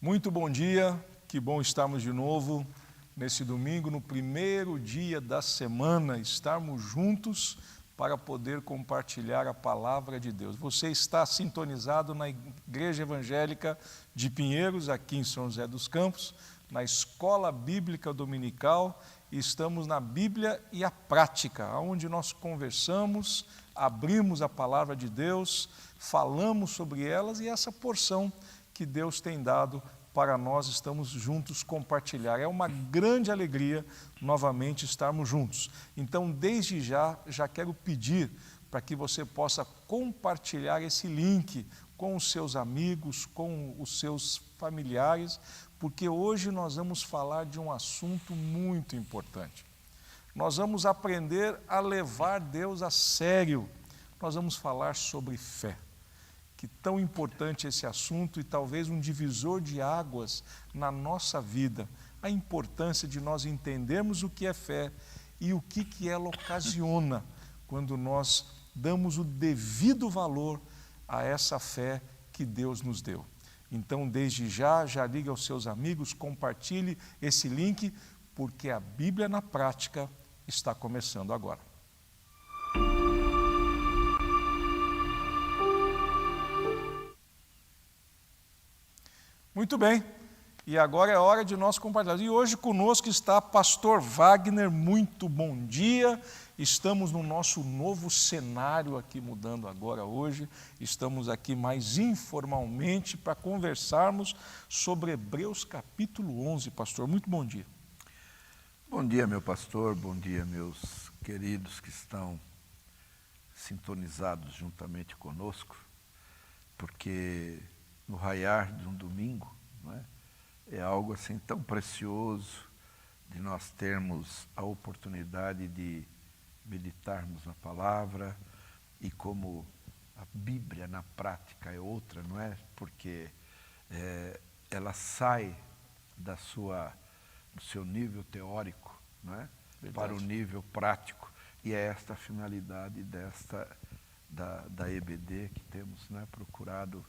Muito bom dia, que bom estarmos de novo nesse domingo, no primeiro dia da semana, estarmos juntos para poder compartilhar a palavra de Deus. Você está sintonizado na Igreja Evangélica de Pinheiros, aqui em São José dos Campos, na Escola Bíblica Dominical, e estamos na Bíblia e a Prática, onde nós conversamos, abrimos a palavra de Deus, falamos sobre elas e essa porção que Deus tem dado para nós, estamos juntos compartilhar. É uma grande alegria novamente estarmos juntos. Então, desde já quero pedir para que você possa compartilhar esse link com os seus amigos, com os seus familiares, porque hoje nós vamos falar de um assunto muito importante. Nós vamos aprender a levar Deus a sério. Nós vamos falar sobre fé. Que tão importante esse assunto e talvez um divisor de águas na nossa vida, a importância de nós entendermos o que é fé e o que ela ocasiona quando nós damos o devido valor a essa fé que Deus nos deu. Então, desde já ligue aos seus amigos, compartilhe esse link, porque a Bíblia na Prática está começando agora. Muito bem, e agora é hora de nós compartilharmos. E hoje conosco está Pastor Wagner, muito bom dia. Estamos no nosso novo cenário aqui, mudando agora hoje. Estamos aqui mais informalmente para conversarmos sobre Hebreus capítulo 11. Pastor, muito bom dia. Bom dia, meu pastor, bom dia, meus queridos que estão sintonizados juntamente conosco, porque no raiar de um domingo, não é? É algo assim tão precioso de nós termos a oportunidade de meditarmos na palavra e como a Bíblia na prática é outra, não é? Porque ela sai do seu nível teórico, não é? Para o nível prático, e é esta a finalidade da EBD que temos, né, procurado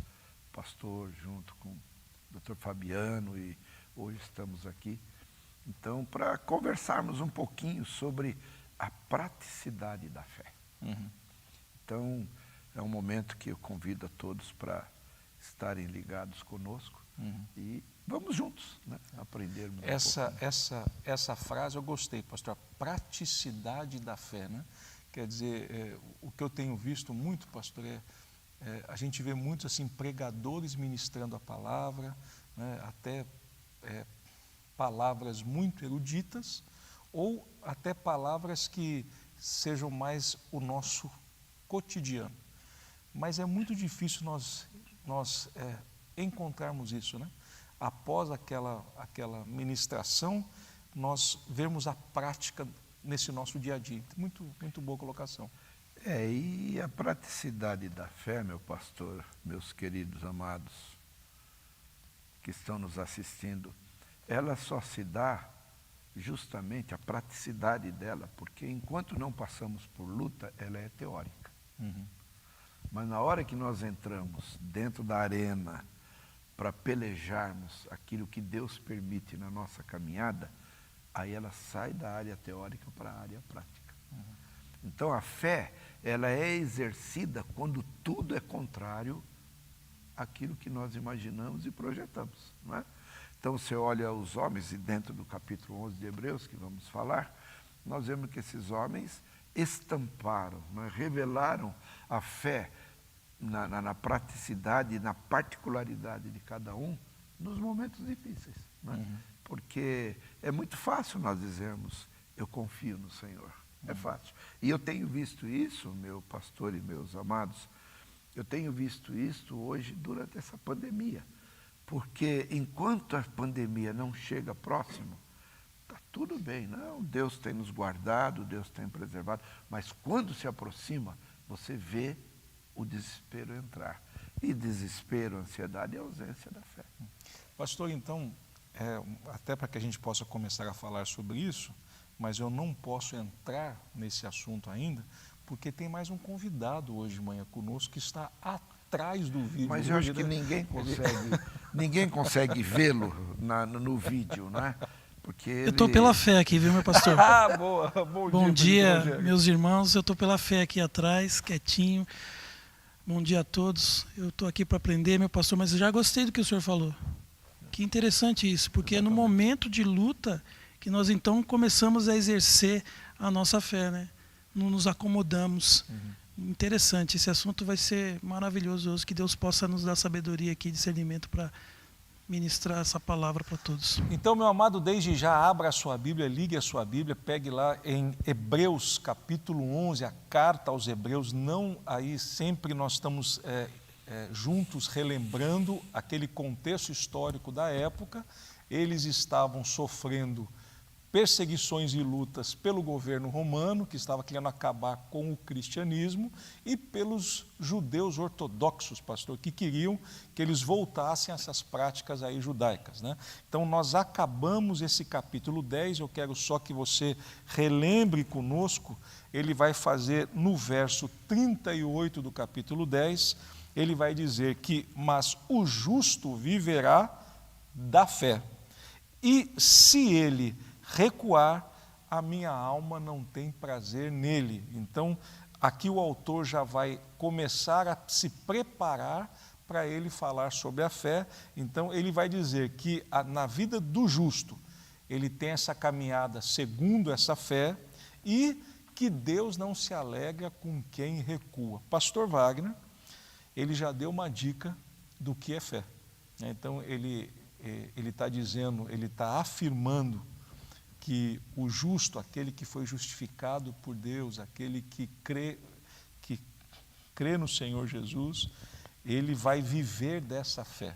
pastor junto com o Dr. Fabiano, e hoje estamos aqui, então, para conversarmos um pouquinho sobre a praticidade da fé. Então, é um momento que eu convido a todos para estarem ligados conosco e vamos juntos, né, aprendermos Essa frase eu gostei, pastor, a praticidade da fé, né? Quer dizer, o que eu tenho visto muito, pastor, a gente vê muitos assim, pregadores ministrando a palavra, né, até palavras muito eruditas, ou até palavras que sejam mais o nosso cotidiano. Mas é muito difícil nós encontrarmos isso, né? Após aquela ministração, nós vemos a prática nesse nosso dia a dia. Muito, muito boa colocação. E a praticidade da fé, meu pastor, meus queridos amados que estão nos assistindo, ela só se dá justamente a praticidade dela, porque enquanto não passamos por luta, ela é teórica. Mas na hora que nós entramos dentro da arena para pelejarmos aquilo que Deus permite na nossa caminhada, aí ela sai da área teórica para a área prática. Então a fé, ela é exercida quando tudo é contrário àquilo que nós imaginamos e projetamos, não é? Então você olha os homens, e dentro do capítulo 11 de Hebreus, que vamos falar, nós vemos que esses homens estamparam, não é? Revelaram a fé na praticidade e na particularidade de cada um nos momentos difíceis, não é? Porque é muito fácil nós dizermos, eu confio no Senhor. É fácil. E eu tenho visto isso, meu pastor e meus amados, eu tenho visto isso hoje durante essa pandemia. Porque enquanto a pandemia não chega próximo, está tudo bem. Não, Deus tem nos guardado, Deus tem preservado. Mas quando se aproxima, você vê o desespero entrar. E desespero, ansiedade é a ausência da fé. Pastor, então, até para que a gente possa começar a falar sobre isso, mas eu não posso entrar nesse assunto ainda, porque tem mais um convidado hoje de manhã conosco que está atrás do vídeo. Mas eu acho que ninguém consegue ninguém consegue vê-lo no vídeo, né? Porque Eu estou pela fé aqui, viu, meu pastor? Ah, boa. Bom dia, Rogério. meus irmãos. Eu estou pela fé aqui atrás, quietinho. Bom dia a todos. Eu estou aqui para aprender, meu pastor, mas eu já gostei do que o senhor falou. Que interessante isso, porque é no momento de luta que nós então começamos a exercer a nossa fé, né? Não nos acomodamos. Interessante, esse assunto vai ser maravilhoso hoje, que Deus possa nos dar sabedoria aqui, discernimento para ministrar essa palavra para todos. Então, meu amado, desde já abra a sua Bíblia, ligue a sua Bíblia, pegue lá em Hebreus capítulo 11, a carta aos Hebreus. Não, aí sempre nós estamos juntos relembrando aquele contexto histórico da época. Eles estavam sofrendo perseguições e lutas pelo governo romano, que estava querendo acabar com o cristianismo, e pelos judeus ortodoxos, pastor, que queriam que eles voltassem a essas práticas aí judaicas, né? Então, nós acabamos esse capítulo 10, eu quero só que você relembre conosco. Ele vai fazer no verso 38 do capítulo 10, ele vai dizer que, mas o justo viverá da fé, e se ele recuar, a minha alma não tem prazer nele. Então, aqui o autor já vai começar a se preparar para ele falar sobre a fé. Então, ele vai dizer que na vida do justo, ele tem essa caminhada segundo essa fé e que Deus não se alegra com quem recua. Pastor Wagner, ele já deu uma dica do que é fé. Então, ele está dizendo, ele está afirmando que o justo, aquele que foi justificado por Deus, aquele que crê no Senhor Jesus, ele vai viver dessa fé.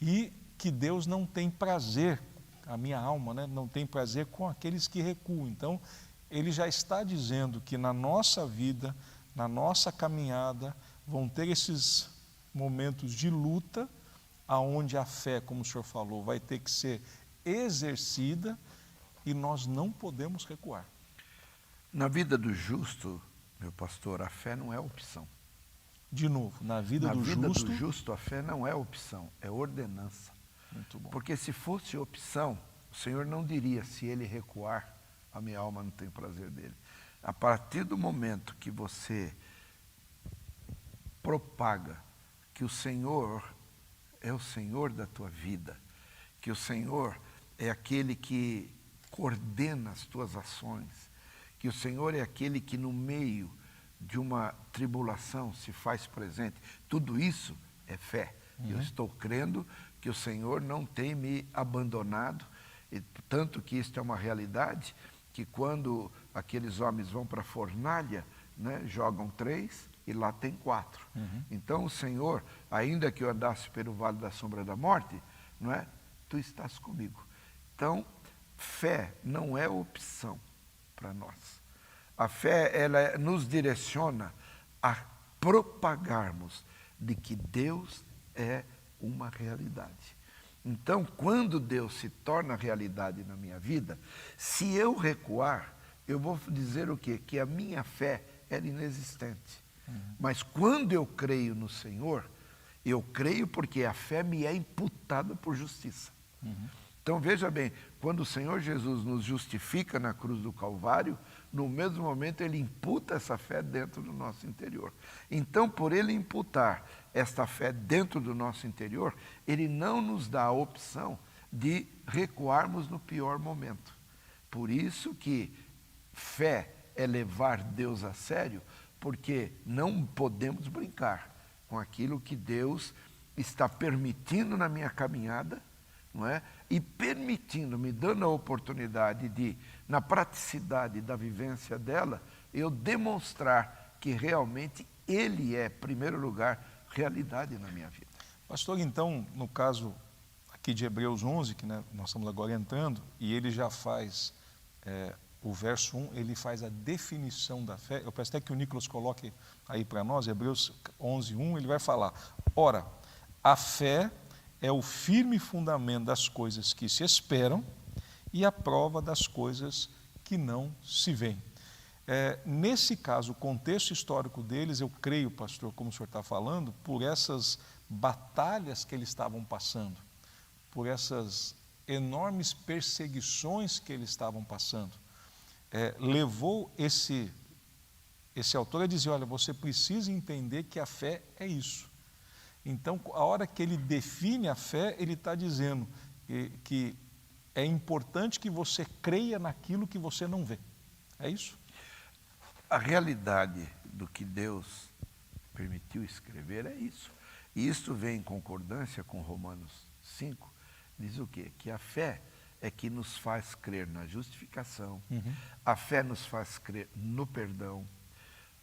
E que Deus não tem prazer, a minha alma, né, não tem prazer com aqueles que recuam. Então, ele já está dizendo que na nossa vida, na nossa caminhada, vão ter esses momentos de luta, aonde a fé, como o senhor falou, vai ter que ser exercida, e nós não podemos recuar. Na vida do justo, meu pastor, a fé não é opção. De novo, na vida do justo, a fé não é opção, é ordenança. Muito bom. Porque se fosse opção, o Senhor não diria: se ele recuar, a minha alma não tem prazer dele. A partir do momento que você propaga que o Senhor é o Senhor da tua vida, que o Senhor é aquele que coordena as tuas ações, que o Senhor é aquele que no meio de uma tribulação se faz presente, tudo isso é fé. Eu estou crendo que o Senhor não tem me abandonado, e tanto que isto é uma realidade, que quando aqueles homens vão para a fornalha, né, jogam 3 e lá tem 4. Então o Senhor, ainda que eu andasse pelo vale da sombra da morte, não é? Tu estás comigo. Então, fé não é opção para nós. A fé, ela nos direciona a propagarmos de que Deus é uma realidade. Então, quando Deus se torna realidade na minha vida, se eu recuar, eu vou dizer o quê? Que a minha fé era inexistente. Mas quando eu creio no Senhor, eu creio porque a fé me é imputada por justiça. Então, veja bem, quando o Senhor Jesus nos justifica na cruz do Calvário, no mesmo momento Ele imputa essa fé dentro do nosso interior. Então, por Ele imputar esta fé dentro do nosso interior, Ele não nos dá a opção de recuarmos no pior momento. Por isso que fé é levar Deus a sério, porque não podemos brincar com aquilo que Deus está permitindo na minha caminhada, não é? E permitindo, me dando a oportunidade de, na praticidade da vivência dela, eu demonstrar que realmente Ele é, em primeiro lugar, realidade na minha vida. Pastor, então, no caso aqui de Hebreus 11, que né, nós estamos agora entrando, e ele já faz, o verso 1, ele faz a definição da fé. Eu peço até que o Nicolas coloque aí para nós, Hebreus 11, 1, ele vai falar: ora, a fé é o firme fundamento das coisas que se esperam e a prova das coisas que não se veem. Nesse caso, o contexto histórico deles, eu creio, pastor, como o senhor está falando, por essas batalhas que eles estavam passando, por essas enormes perseguições que eles estavam passando, levou esse autor a dizer, olha, você precisa entender que a fé é isso. Então, a hora que ele define a fé, ele está dizendo que é importante que você creia naquilo que você não vê. É isso? A realidade do que Deus permitiu escrever é isso. E isso vem em concordância com Romanos 5, diz o quê? Que a fé é que nos faz crer na justificação, a fé nos faz crer no perdão,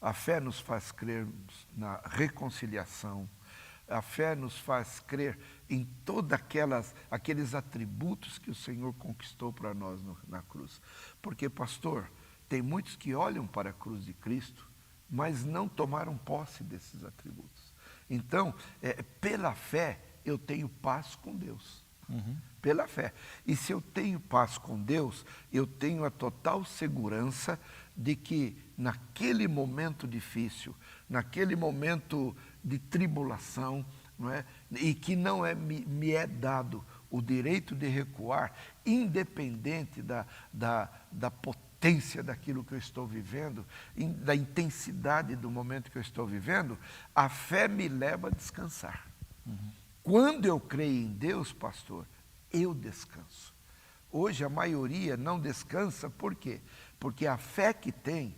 a fé nos faz crer na reconciliação, a fé nos faz crer em todos aqueles atributos que o Senhor conquistou para nós na cruz. Porque, pastor, tem muitos que olham para a cruz de Cristo, mas não tomaram posse desses atributos. Então, pela fé, eu tenho paz com Deus. Pela fé. E se eu tenho paz com Deus, eu tenho a total segurança de que naquele momento difícil, naquele momento de tribulação, não é? E que não me é dado o direito de recuar, independente da potência daquilo que eu estou vivendo, da intensidade do momento que eu estou vivendo, a fé me leva a descansar. Quando eu creio em Deus, pastor, eu descanso. Hoje a maioria não descansa, por quê? Porque a fé que tem,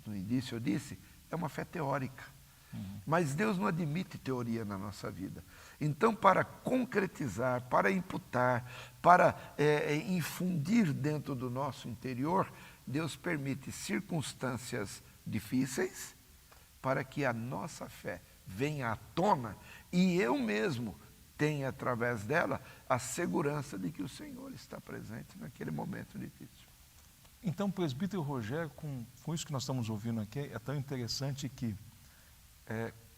no início eu disse, é uma fé teórica. Mas Deus não admite teoria na nossa vida. Então, para concretizar, para imputar, para infundir dentro do nosso interior, Deus permite circunstâncias difíceis para que a nossa fé venha à tona e eu mesmo tenha, através dela, a segurança de que o Senhor está presente naquele momento difícil. Então, presbítero Rogério, com isso que nós estamos ouvindo aqui, é tão interessante que,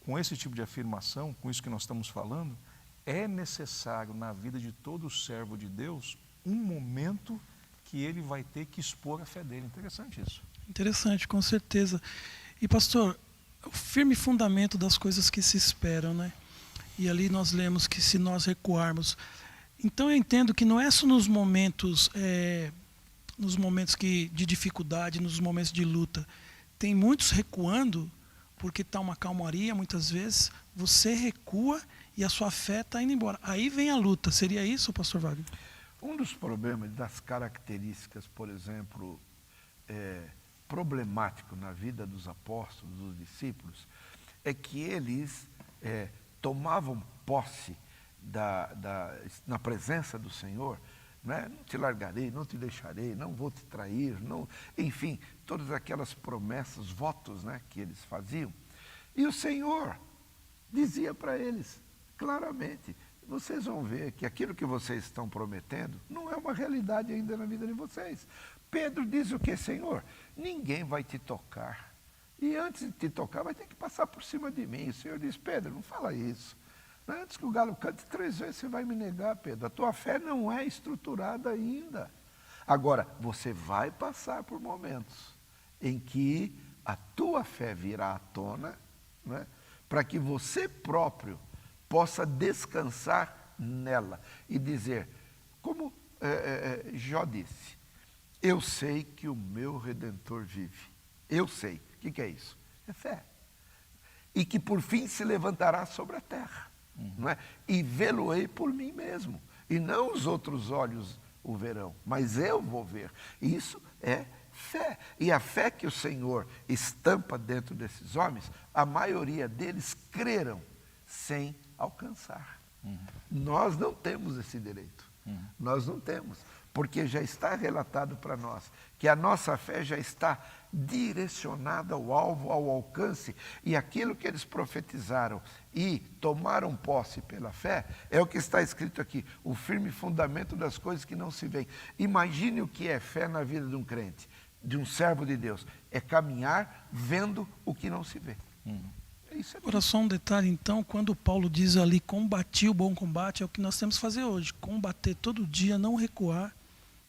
com esse tipo de afirmação, com isso que nós estamos falando, é necessário na vida de todo servo de Deus um momento que ele vai ter que expor a fé dele. Interessante isso. Interessante, com certeza. E pastor, o firme fundamento das coisas que se esperam, né? E ali nós lemos que se nós recuarmos. Então eu entendo que não é só nos momentos de dificuldade, nos momentos de luta. Tem muitos recuando porque está uma calmaria, muitas vezes. Você recua e a sua fé está indo embora. Aí vem a luta. Seria isso, pastor Wagner? Um dos problemas, das características, por exemplo, problemático na vida dos apóstolos, dos discípulos, é que eles tomavam posse na presença do Senhor, né? Não te largarei, não te deixarei, não vou te trair, não, enfim, todas aquelas promessas, votos, né, que eles faziam. E o Senhor dizia para eles claramente, vocês vão ver que aquilo que vocês estão prometendo não é uma realidade ainda na vida de vocês. Pedro diz o que, Senhor? Ninguém vai te tocar. E antes de te tocar, vai ter que passar por cima de mim. O Senhor diz, Pedro, não fala isso. Antes que o galo cante 3 vezes, você vai me negar, Pedro. A tua fé não é estruturada ainda. Agora, você vai passar por momentos em que a tua fé virá à tona, né, para que você próprio possa descansar nela e dizer, como Jó disse, eu sei que o meu Redentor vive. Eu sei. O que é isso? É fé. E que por fim se levantará sobre a terra. Não é? E vê-lo-ei por mim mesmo. E não os outros olhos o verão, mas eu vou ver. Isso é fé. E a fé que o Senhor estampa dentro desses homens, a maioria deles creram sem alcançar. Nós não temos esse direito. Nós não temos. Porque já está relatado para nós que a nossa fé já está direcionada ao alvo, ao alcance, e aquilo que eles profetizaram e tomaram posse pela fé, é o que está escrito aqui, o firme fundamento das coisas que não se veem. Imagine o que é fé na vida de um crente, de um servo de Deus, é caminhar vendo o que não se vê. Isso é Agora só um detalhe então, quando Paulo diz ali, combati o bom combate, é o que nós temos que fazer hoje, combater todo dia, não recuar,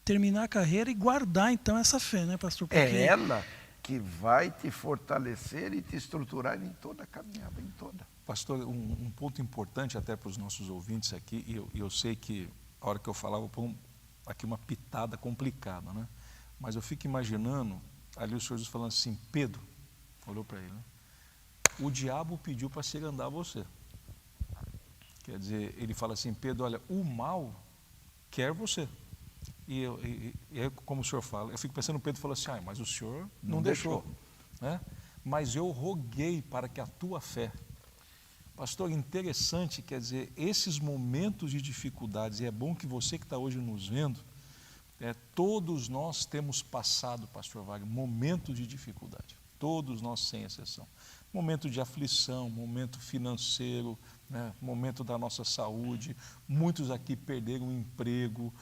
terminar a carreira e guardar então essa fé, né, pastor? Porque ela que vai te fortalecer e te estruturar em toda a caminhada, em toda. Pastor, um ponto importante até para os nossos ouvintes aqui, e eu sei que a hora que eu falava, vou pôr aqui uma pitada complicada, né? Mas eu fico imaginando, ali o Senhor Jesus falando assim, Pedro, olhou para ele, né? O diabo pediu para andar você. Quer dizer, ele fala assim, Pedro, olha, o mal quer você. E como o senhor fala, eu fico pensando, Pedro falou assim, mas o senhor não deixou, né? Mas eu roguei para que a tua fé. Pastor, interessante, quer dizer, esses momentos de dificuldades, e é bom que você que está hoje nos vendo, todos nós temos passado, pastor Wagner, momentos de dificuldade, todos nós sem exceção. Momento de aflição, momento financeiro, né? Momento da nossa saúde, muitos aqui perderam o emprego,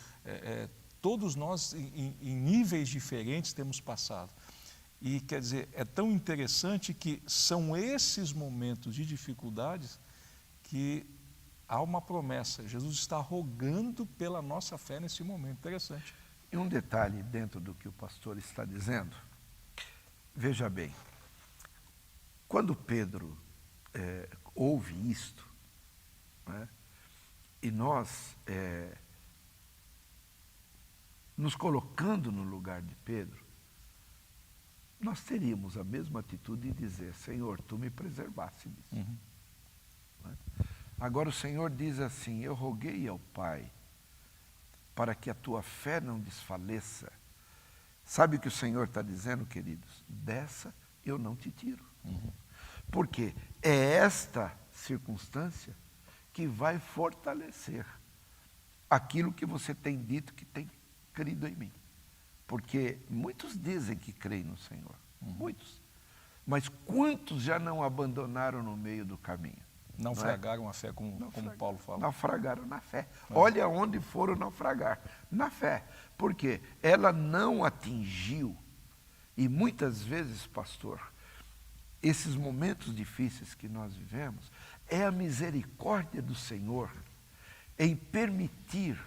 todos nós em níveis diferentes temos passado. E quer dizer, é tão interessante que são esses momentos de dificuldades que há uma promessa. Jesus está rogando pela nossa fé nesse momento. Interessante. E um detalhe dentro do que o pastor está dizendo, veja bem, quando Pedro ouve isto, né, e nós nos colocando no lugar de Pedro, nós teríamos a mesma atitude de dizer, Senhor, tu me preservaste disso. Uhum. Né? Agora o Senhor diz assim, eu roguei ao Pai para que a tua fé não desfaleça. Sabe o que o Senhor está dizendo, queridos? Dessa eu não te tiro. Uhum. Porque é esta circunstância que vai fortalecer aquilo que você tem dito que tem crido em mim. Porque muitos dizem que creem no Senhor, muitos. Mas quantos já não abandonaram no meio do caminho? Naufragaram a fé, como Paulo fala. Naufragaram na fé. Olha onde foram naufragar, na fé. Porque ela não atingiu. E muitas vezes, pastor, esses momentos difíceis que nós vivemos, é a misericórdia do Senhor em permitir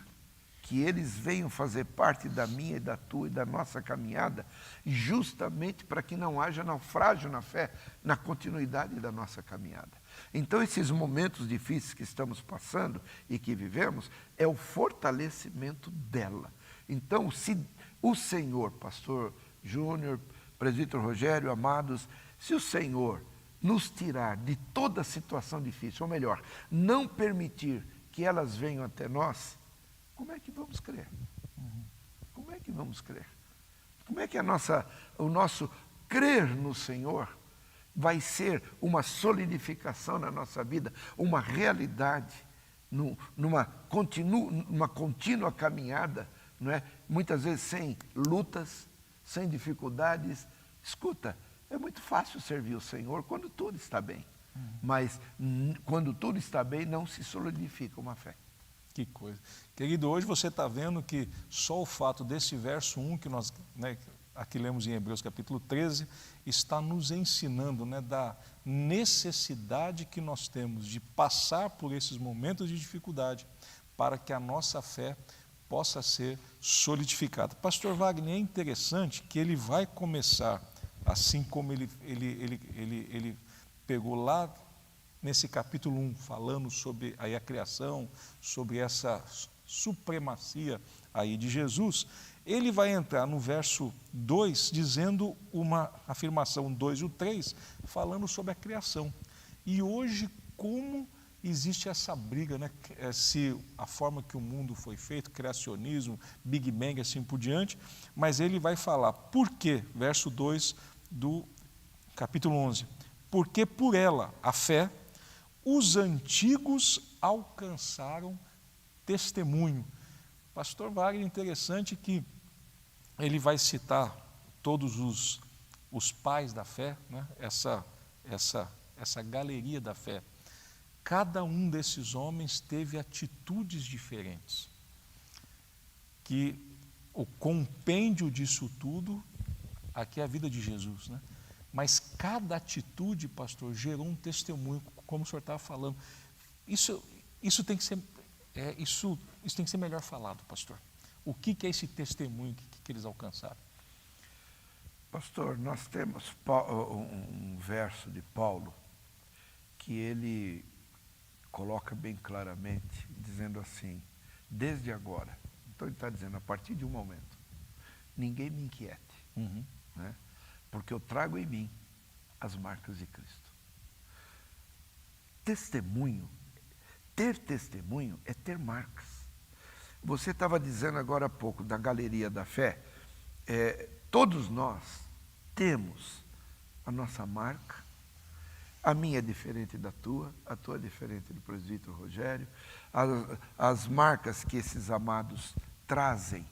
que eles venham fazer parte da minha e da tua e da nossa caminhada, justamente para que não haja naufrágio na fé, na continuidade da nossa caminhada. Então, esses momentos difíceis que estamos passando e que vivemos, é o fortalecimento dela. Então, se o Senhor, pastor Júnior, presbítero Rogério, amados, se o Senhor nos tirar de toda situação difícil, ou melhor, não permitir que elas venham até nós, como é que vamos crer? Como é que vamos crer? Como é que o nosso crer no Senhor vai ser uma solidificação na nossa vida, uma realidade, numa contínua caminhada, não é? Muitas vezes sem lutas, sem dificuldades. Escuta, é muito fácil servir o Senhor quando tudo está bem, mas quando tudo está bem não se solidifica uma fé. Que coisa. Querido, hoje você está vendo que só o fato desse verso 1, que nós aqui lemos em Hebreus capítulo 13, está nos ensinando, da necessidade que nós temos de passar por esses momentos de dificuldade para que a nossa fé possa ser solidificada. Pastor Wagner, é interessante que ele vai começar, assim como ele pegou lá nesse capítulo 1, falando sobre aí a criação, sobre essa supremacia aí de Jesus, ele vai entrar no verso 2, dizendo uma afirmação 2 e o 3, falando sobre a criação. E hoje, como existe essa briga, se a forma que o mundo foi feito, criacionismo, Big Bang, assim por diante, mas ele vai falar, por quê? Verso 2 do capítulo 11, porque por ela, a fé, os antigos alcançaram testemunho. Pastor Wagner, interessante que ele vai citar todos os pais da fé, essa galeria da fé. Cada um desses homens teve atitudes diferentes, que o compêndio disso tudo, aqui é a vida de Jesus, Mas cada atitude, pastor, gerou um testemunho, como o senhor estava falando. Isso tem que ser, isso tem que ser melhor falado, pastor. O que é esse testemunho que eles alcançaram? Pastor, nós temos um verso de Paulo que ele coloca bem claramente, dizendo assim, desde agora. Então ele está dizendo, a partir de um momento, ninguém me inquiete, né? Porque eu trago em mim as marcas de Cristo. Testemunho, ter testemunho é ter marcas. Você estava dizendo agora há pouco da galeria da fé, todos nós temos a nossa marca. A minha é diferente da tua, a tua é diferente do presbítero Rogério. As marcas que esses amados trazem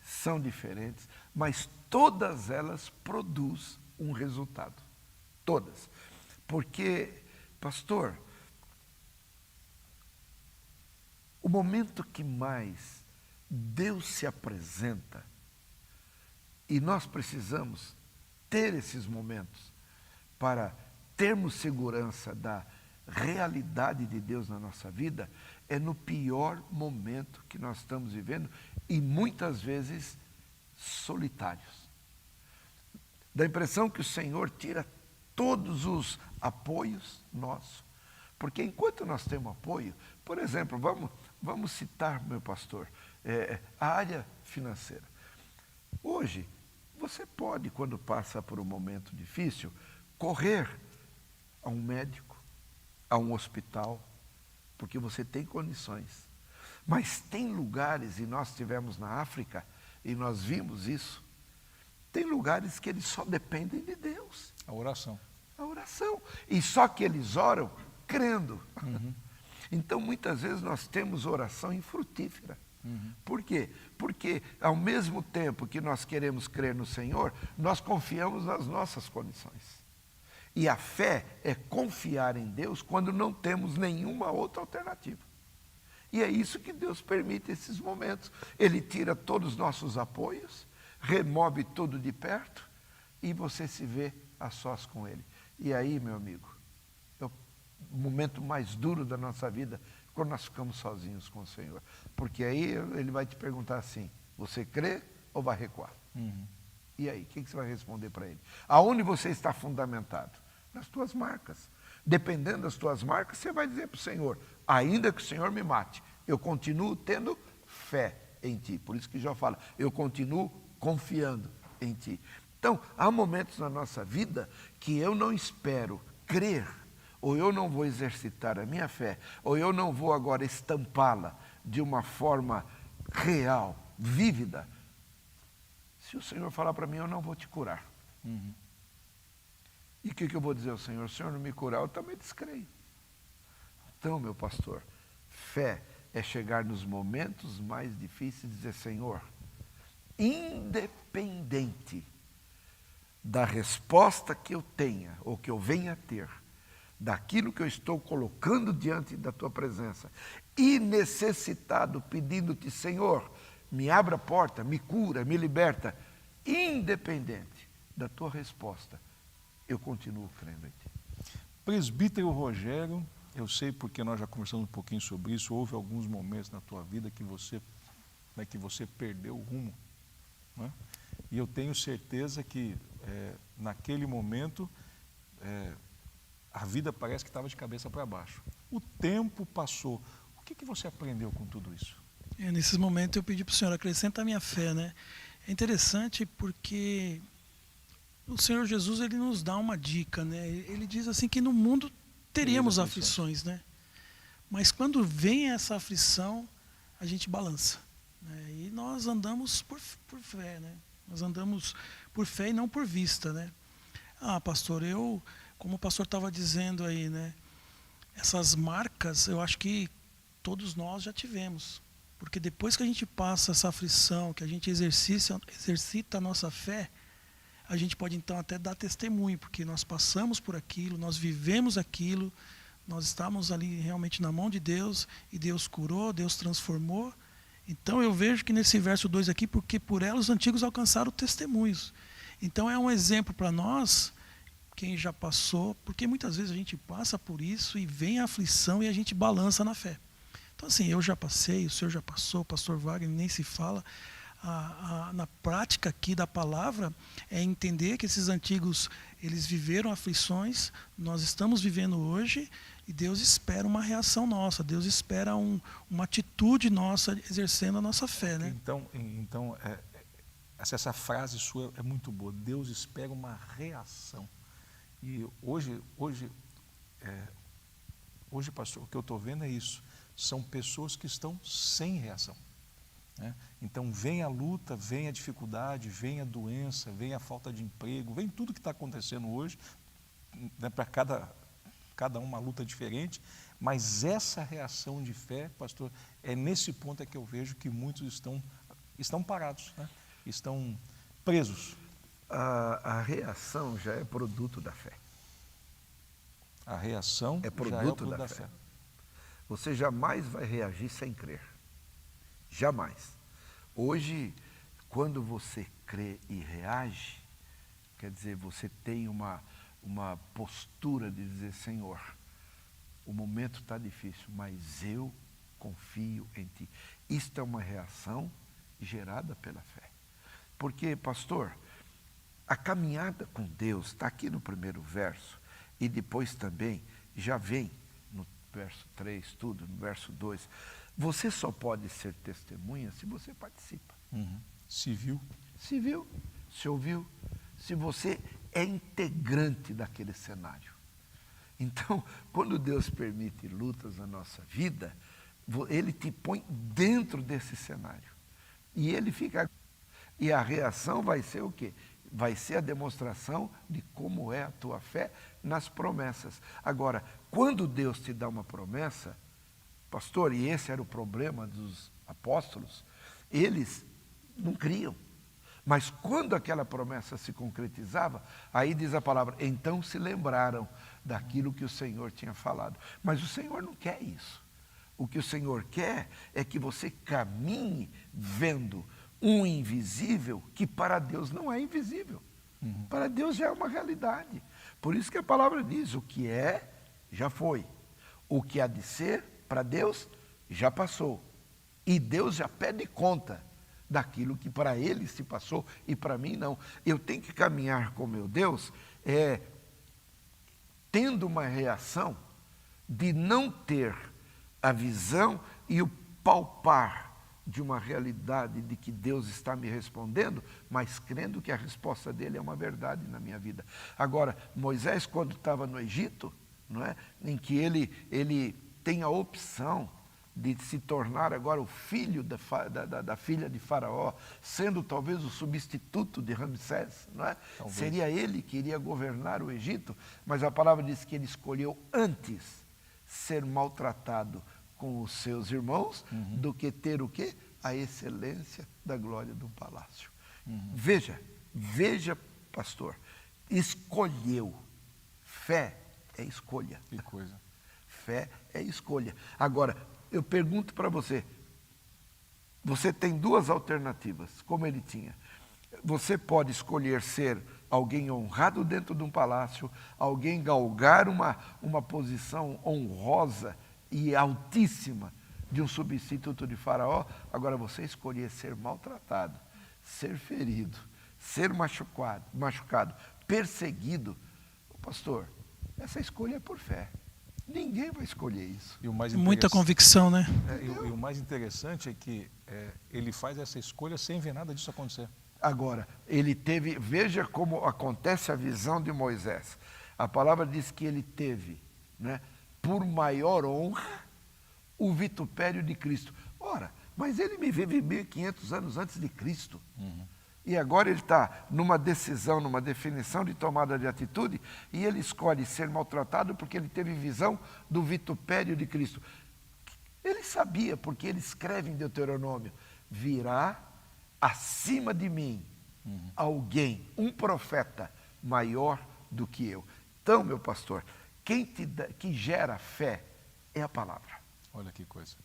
são diferentes, mas todas elas produzem um resultado. Todas. Porque, pastor, o momento que mais Deus se apresenta, e nós precisamos ter esses momentos para termos segurança da realidade de Deus na nossa vida, é no pior momento que nós estamos vivendo e muitas vezes solitários. Dá a impressão que o Senhor tira todos os apoios nossos, porque enquanto nós temos apoio, por exemplo, vamos citar, meu pastor, a área financeira. Hoje, você pode, quando passa por um momento difícil, correr a um médico, a um hospital, porque você tem condições. Mas tem lugares, e nós estivemos na África, e nós vimos isso, tem lugares que eles só dependem de Deus. A oração. A oração. E só que eles oram crendo. Então, muitas vezes, nós temos oração infrutífera. Por quê? Porque, ao mesmo tempo que nós queremos crer no Senhor, nós confiamos nas nossas condições. E a fé é confiar em Deus quando não temos nenhuma outra alternativa. E é isso que Deus permite esses momentos. Ele tira todos os nossos apoios, remove tudo de perto e você se vê a sós com Ele. E aí, meu amigo, é o momento mais duro da nossa vida, quando nós ficamos sozinhos com o Senhor. Porque aí Ele vai te perguntar assim, você crê ou vai recuar? E aí, o que você vai responder para Ele? Aonde você está fundamentado? Nas tuas marcas. Dependendo das tuas marcas, você vai dizer para o Senhor, ainda que o Senhor me mate, eu continuo tendo fé em Ti. Por isso que Jó fala, eu continuo confiando em Ti. Então, há momentos na nossa vida que eu não espero crer, ou eu não vou exercitar a minha fé, ou eu não vou agora estampá-la de uma forma real, vívida. Se o Senhor falar para mim, eu não vou te curar. E o que eu vou dizer ao Senhor? Se o Senhor não me curar, eu também descreio. Então, meu pastor, fé é chegar nos momentos mais difíceis e dizer, Senhor, independente da resposta que eu tenha, ou que eu venha a ter, daquilo que eu estou colocando diante da Tua presença, e necessitado, pedindo-te, Senhor, me abra a porta, me cura, me liberta, independente da Tua resposta, eu continuo crendo em Ti. Presbítero Rogério, eu sei porque nós já conversamos um pouquinho sobre isso, houve alguns momentos na tua vida que você perdeu o rumo, né? E eu tenho certeza que naquele momento a vida parece que estava de cabeça para baixo. O tempo passou. O que você aprendeu com tudo isso? Nesses momentos eu pedi para o Senhor, acrescenta a minha fé, né? É interessante porque o Senhor Jesus, ele nos dá uma dica, né? Ele diz assim que no mundo teríamos aflições, né? Mas quando vem essa aflição, a gente balança, né? E nós andamos por fé, né? Nós andamos por fé e não por vista, né? Pastor, como o pastor estava dizendo aí, né? Essas marcas, eu acho que todos nós já tivemos. Porque depois que a gente passa essa aflição, que a gente exercita a nossa fé, a gente pode então até dar testemunho, porque nós passamos por aquilo, nós vivemos aquilo, nós estamos ali realmente na mão de Deus, e Deus curou, Deus transformou. Então eu vejo que nesse verso 2 aqui, porque por ela os antigos alcançaram testemunhos. Então é um exemplo para nós, quem já passou, porque muitas vezes a gente passa por isso e vem a aflição e a gente balança na fé. Então assim, eu já passei, o senhor já passou, o pastor Wagner nem se fala. na prática aqui da palavra é entender que esses antigos, eles viveram aflições, nós estamos vivendo hoje, e Deus espera uma reação nossa, Deus espera uma atitude nossa exercendo a nossa fé, né? Então essa frase sua é muito boa. Deus espera uma reação. E hoje, pastor, o que eu estou vendo é isso. São pessoas que estão sem reação, né? Então vem a luta, vem a dificuldade, vem a doença, vem a falta de emprego, vem tudo que está acontecendo hoje, né? Para cada uma luta diferente, mas essa reação de fé, pastor, é nesse ponto que eu vejo que muitos estão parados, né? Estão presos. A reação já é produto da fé. A reação é já é produto da fé. Você jamais vai reagir sem crer. Jamais. Hoje, quando você crê e reage, quer dizer, você tem uma postura de dizer, Senhor, o momento está difícil, mas eu confio em Ti. Isto é uma reação gerada pela fé. Porque, pastor, a caminhada com Deus está aqui no primeiro verso, e depois também já vem no verso 3, tudo, no verso 2. Você só pode ser testemunha se você participa. Se viu. Se viu, se ouviu, se você é integrante daquele cenário. Então, quando Deus permite lutas na nossa vida, Ele te põe dentro desse cenário. E Ele fica... E a reação vai ser o quê? Vai ser a demonstração de como é a tua fé nas promessas. Agora, quando Deus te dá uma promessa, pastor, e esse era o problema dos apóstolos, eles não criam. Mas quando aquela promessa se concretizava, aí diz a palavra, então se lembraram daquilo que o Senhor tinha falado. Mas o Senhor não quer isso. O que o Senhor quer é que você caminhe vendo um invisível que para Deus não é invisível. Para Deus já é uma realidade. Por isso que a palavra diz, o que é, já foi. O que há de ser, para Deus, já passou. E Deus já pede conta daquilo que para Ele se passou e para mim não. Eu tenho que caminhar com meu Deus, tendo uma reação de não ter a visão e o palpar de uma realidade de que Deus está me respondendo, mas crendo que a resposta dele é uma verdade na minha vida. Agora, Moisés, quando estava no Egito, não é? Em que ele tem a opção de se tornar agora o filho da filha de Faraó, sendo talvez o substituto de Ramsés, não é? Seria ele que iria governar o Egito, mas a palavra diz que ele escolheu antes ser maltratado com os seus irmãos, do que ter o quê? A excelência da glória de um palácio. Veja, pastor, escolheu. Fé é escolha. Que coisa. Fé é escolha. Agora, eu pergunto para você, você tem duas alternativas, como ele tinha. Você pode escolher ser alguém honrado dentro de um palácio, alguém galgar uma posição honrosa e altíssima de um substituto de Faraó. Agora você escolher ser maltratado, ser ferido, ser machucado, perseguido. Pastor, essa escolha é por fé. Ninguém vai escolher isso. E o mais muita convicção, né? E o mais interessante é que ele faz essa escolha sem ver nada disso acontecer. Agora, ele teve, veja como acontece a visão de Moisés. A palavra diz que ele teve, né, por maior honra, o vitupério de Cristo. Ora, mas ele me vive 1500 anos antes de Cristo. E agora ele está numa decisão, numa definição de tomada de atitude, e ele escolhe ser maltratado porque ele teve visão do vitupério de Cristo. Ele sabia, porque ele escreve em Deuteronômio, virá acima de mim alguém, um profeta maior do que eu. Então, meu pastor, que gera fé é a palavra. Olha que coisa.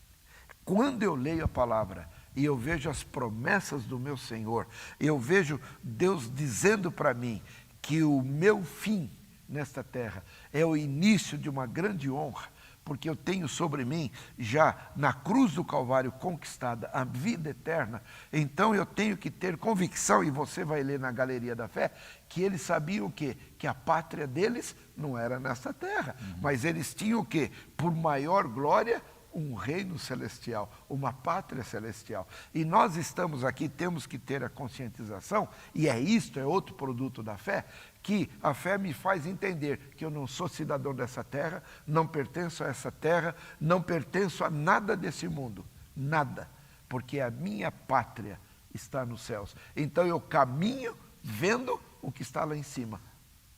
Quando eu leio a palavra e eu vejo as promessas do meu Senhor, eu vejo Deus dizendo para mim que o meu fim nesta terra é o início de uma grande honra, porque eu tenho sobre mim, já na cruz do Calvário, conquistada a vida eterna. Então eu tenho que ter convicção, e você vai ler na Galeria da Fé, que eles sabiam o quê? Que a pátria deles não era nessa terra, mas eles tinham o quê? Por maior glória, um reino celestial, uma pátria celestial. E nós estamos aqui, temos que ter a conscientização, e é outro produto da fé, que a fé me faz entender que eu não sou cidadão dessa terra, não pertenço a essa terra, não pertenço a nada desse mundo, nada, porque a minha pátria está nos céus. Então eu caminho vendo o que está lá em cima.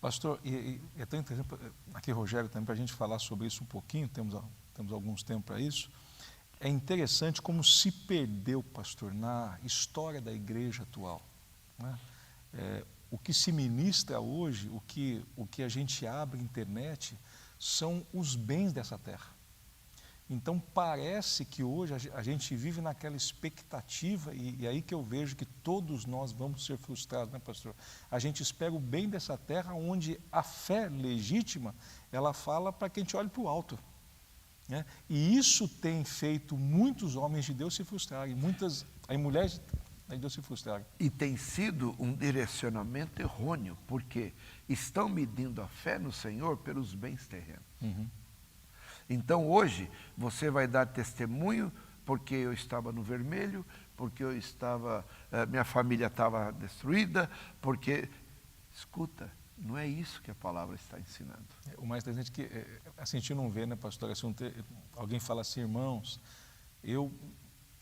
Pastor, e é tão interessante, aqui Rogério também, para a gente falar sobre isso um pouquinho, temos alguns tempos para isso. É interessante como se perdeu, pastor, na história da igreja atual, né? O que se ministra hoje, o que a gente abre internet, são os bens dessa terra. Então parece que hoje a gente vive naquela expectativa, e aí que eu vejo que todos nós vamos ser frustrados, né, pastor? A gente espera o bem dessa terra, onde a fé legítima, ela fala para que a gente olhe para o alto, né? E isso tem feito muitos homens de Deus se frustrarem, muitas mulheres de Deus se frustrarem. E tem sido um direcionamento errôneo, porque estão medindo a fé no Senhor pelos bens terrenos. Então hoje você vai dar testemunho porque eu estava no vermelho, porque eu estava, minha família estava destruída, porque, escuta, não é isso que a palavra está ensinando. O mais interessante é que assim, a gente não vê, né, pastor? Assim, alguém fala assim, irmãos, eu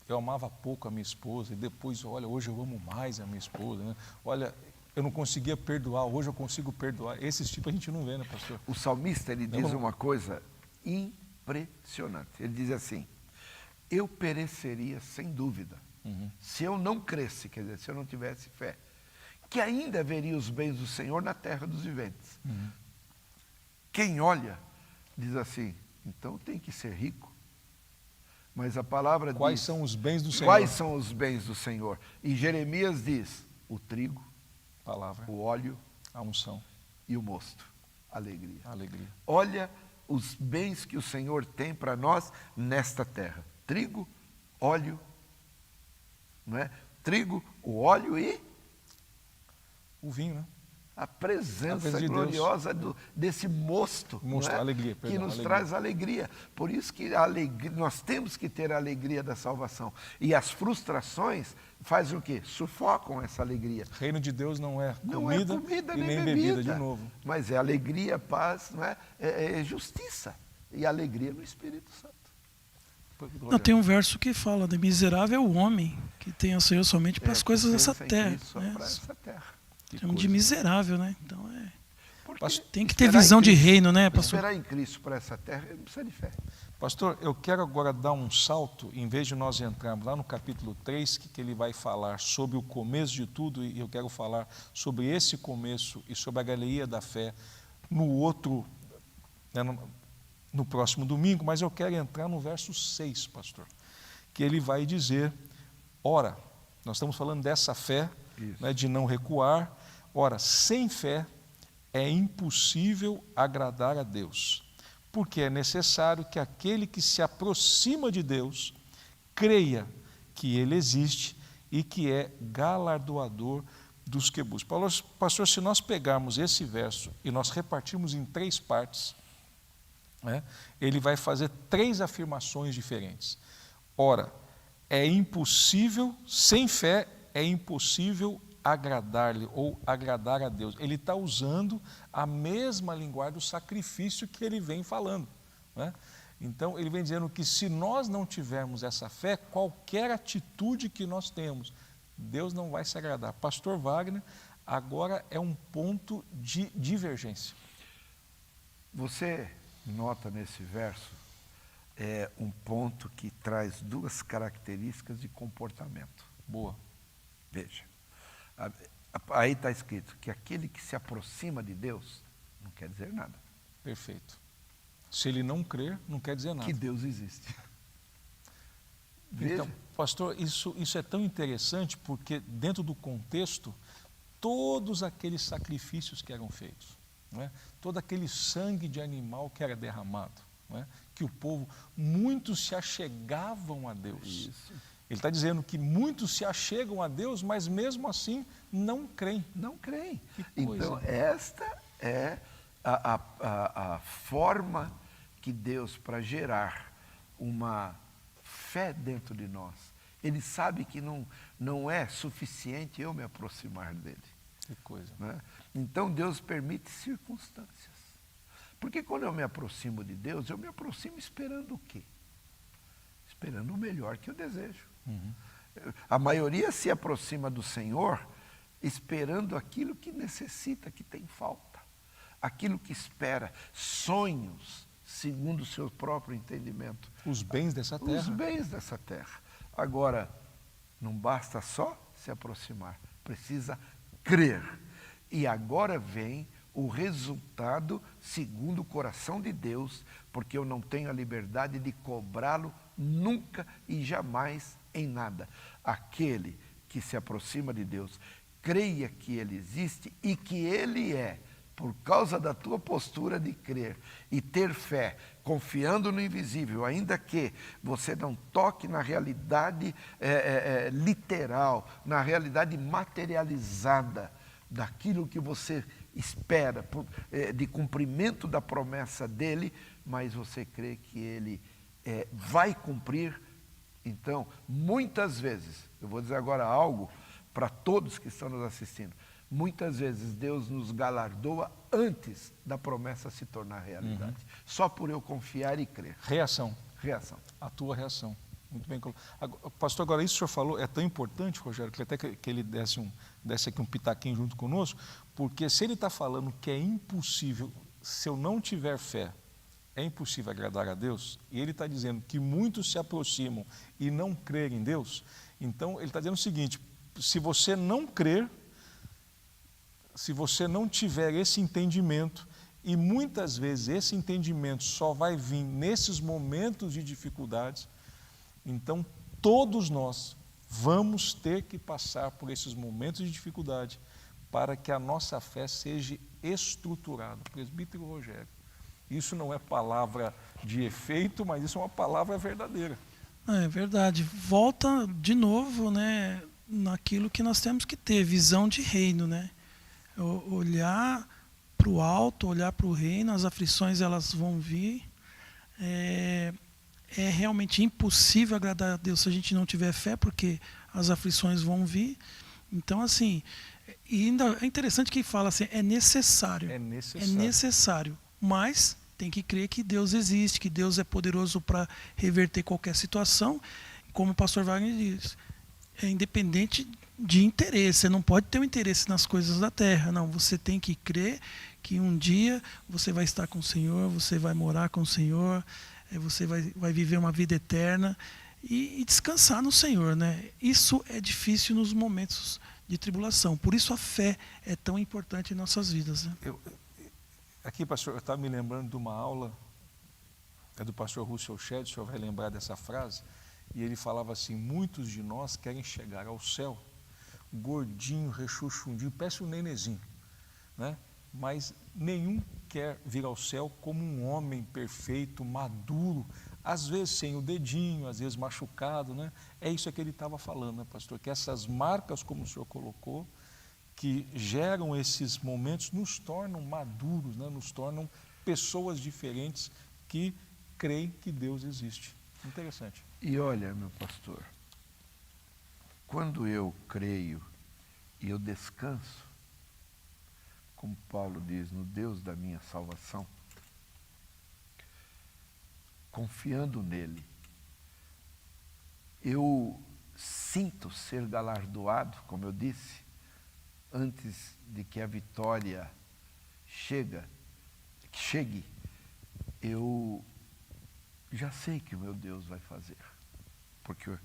amava pouco a minha esposa, e depois, olha, hoje eu amo mais a minha esposa, né? Olha, eu não conseguia perdoar, hoje eu consigo perdoar. Esses tipos a gente não vê, né, pastor? O salmista, ele diz uma coisa impressionante. Ele diz assim, eu pereceria sem dúvida, se eu não cresce, quer dizer, se eu não tivesse fé, que ainda haveria os bens do Senhor na terra dos viventes. Quem olha, diz assim, então tem que ser rico. Mas a palavra diz... Quais são os bens do Senhor? Quais são os bens do Senhor? E Jeremias diz, o trigo, palavra, o óleo, a unção e o mosto, alegria. Alegria. Olha os bens que o Senhor tem para nós nesta terra. Trigo, óleo, não é? Trigo, o óleo e o vinho, né? A presença de gloriosa desse mosto, mosto, não é? alegria, perdão, que nos alegria. traz alegria. Por isso que nós temos que ter a alegria da salvação. E as frustrações fazem o quê? Sufocam essa alegria. Reino de Deus não é Não é comida e nem bebida, de novo. Mas é alegria, paz, não é? É justiça e alegria no Espírito Santo. Não, tem um verso que fala de miserável o homem que tem a Senhor somente para as coisas dessa terra. Só para essa terra. Chama de miserável, né? Então Porque tem que ter visão de reino, né, pastor? Esperar em Cristo para essa terra, não precisa de fé. Pastor, eu quero agora dar um salto, em vez de nós entrarmos lá no capítulo 3, que ele vai falar sobre o começo de tudo, e eu quero falar sobre esse começo e sobre a galeria da fé no outro, né, no próximo domingo, mas eu quero entrar no verso 6, pastor, que ele vai dizer, ora, nós estamos falando dessa fé, né, de não recuar, ora, sem fé é impossível agradar a Deus, porque é necessário que aquele que se aproxima de Deus creia que Ele existe e que é galardoador dos que buscam. Pastor, se nós pegarmos esse verso e nós repartirmos em 3 partes, né, ele vai fazer 3 afirmações diferentes. Ora, é impossível, sem fé, é impossível agradar-lhe ou agradar a Deus. Ele está usando a mesma linguagem do sacrifício que ele vem falando, né? Então, ele vem dizendo que se nós não tivermos essa fé, qualquer atitude que nós temos, Deus não vai se agradar. Pastor Wagner, agora é um ponto de divergência. Você nota nesse verso um ponto que traz 2 características de comportamento. Boa. Veja, aí está escrito que aquele que se aproxima de Deus não quer dizer nada. Perfeito. Se ele não crer, não quer dizer nada. Que Deus existe. Então, pastor, isso é tão interessante porque dentro do contexto, todos aqueles sacrifícios que eram feitos, não é? Todo aquele sangue de animal que era derramado, não é? que o povo, muitos se achegavam a Deus. Isso. Ele está dizendo que muitos se achegam a Deus, mas mesmo assim não creem. Não creem. Que coisa. Então, esta é a forma que Deus, para gerar uma fé dentro de nós, Ele sabe que não é suficiente eu me aproximar dEle. Que coisa. Né? Então, Deus permite circunstâncias. Porque quando eu me aproximo de Deus, eu me aproximo esperando o quê? Esperando o melhor que eu desejo. Uhum. A maioria se aproxima do Senhor esperando aquilo que necessita, que tem falta. Aquilo que espera, sonhos, segundo o seu próprio entendimento. Os bens dessa terra. Os bens dessa terra. Agora, não basta só se aproximar, precisa crer. E agora vem o resultado segundo o coração de Deus, porque eu não tenho a liberdade de cobrá-lo nunca e jamais em nada. Aquele que se aproxima de Deus, creia que Ele existe e que Ele é, por causa da tua postura de crer e ter fé, confiando no invisível, ainda que você não toque na realidade literal, na realidade materializada daquilo que você espera, de cumprimento da promessa dEle, mas você crê que Ele vai cumprir. Então, muitas vezes, eu vou dizer agora algo para todos que estão nos assistindo, muitas vezes Deus nos galardoa antes da promessa se tornar realidade. Só por eu confiar e crer. Reação. Reação. A tua reação. Muito bem colocado. Pastor, agora isso que o senhor falou é tão importante, Rogério, que até que ele desse aqui um pitaquinho junto conosco, porque se ele está falando que é impossível, se eu não tiver fé, é impossível agradar a Deus, e ele está dizendo que muitos se aproximam e não crerem em Deus, então ele está dizendo o seguinte: se você não crer, se você não tiver esse entendimento, e muitas vezes esse entendimento só vai vir nesses momentos de dificuldades, então todos nós vamos ter que passar por esses momentos de dificuldade para que a nossa fé seja estruturada. Presbítero Rogério, isso não é palavra de efeito, mas isso é uma palavra verdadeira. É verdade. Volta de novo, né, naquilo que nós temos que ter, visão de reino, né? Olhar para o alto, olhar para o reino, as aflições elas vão vir. É realmente impossível agradar a Deus se a gente não tiver fé, porque as aflições vão vir. Então, assim, e ainda é interessante que fala assim, é necessário. É necessário. É necessário, mas tem que crer que Deus existe, que Deus é poderoso para reverter qualquer situação. Como o pastor Wagner diz, é independente de interesse. Você não pode ter um interesse nas coisas da terra. Não, você tem que crer que um dia você vai estar com o Senhor, você vai morar com o Senhor, você vai viver uma vida eterna e descansar no Senhor, né? Isso é difícil nos momentos de tribulação. Por isso a fé é tão importante em nossas vidas, né? Aqui, pastor, eu estava me lembrando de uma aula, do pastor Russell Shedd, o senhor vai lembrar dessa frase, e ele falava assim: muitos de nós querem chegar ao céu gordinho, rechuchundinho, parece um nenezinho, né? Mas nenhum quer vir ao céu como um homem perfeito, maduro, às vezes sem o dedinho, às vezes machucado, né? É isso que ele estava falando, né, pastor? Que essas marcas, como o senhor colocou, que geram esses momentos, nos tornam maduros, né? Nos tornam pessoas diferentes que creem que Deus existe. Interessante. E olha, meu pastor, quando eu creio e eu descanso, como Paulo diz, no Deus da minha salvação, confiando nele, eu sinto ser galardoado, como eu disse, antes de que a vitória chegue, eu já sei que o meu Deus vai fazer, porque a